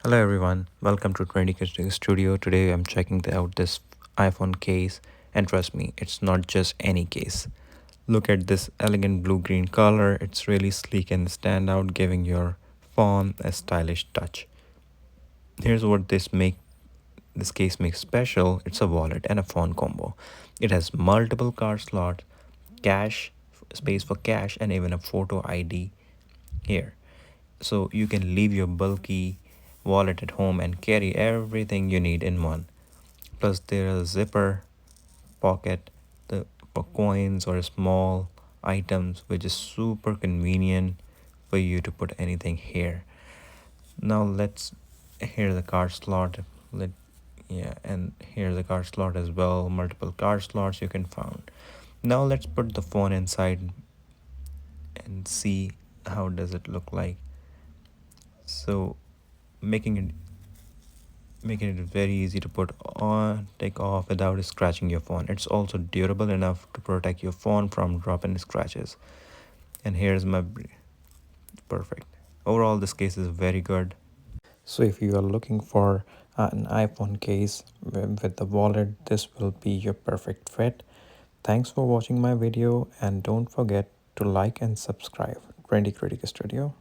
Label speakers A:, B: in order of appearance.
A: Hello everyone, welcome to trendycritiquestudio. Today I'm checking out this iPhone case, and trust me, it's not just any case. Look at this elegant blue-green color. It's really sleek and stand out, giving your phone a stylish touch. Here's what this case makes special. It's a wallet and a phone combo. It has multiple card slots, cache space for cash, and even a photo ID here. So you can leave your bulky wallet at home and carry everything you need in one. Plus there is a zipper pocket for coins or small items, which is super convenient for you to put anything here. Now let's here the card slot. Let Yeah, and here the card slot as well. Multiple card slots you can find. Now let's put the phone inside and see how does it look like. So making it making it very easy to put on, take off without scratching your phone. It's also durable enough to protect your phone from drop-in scratches. And here's my perfect. Overall, this case is very good. So if you are looking for an iPhone case with the wallet, this will be your perfect fit. Thanks for watching my video, and don't forget to like and subscribe. Trendy Critic Studio.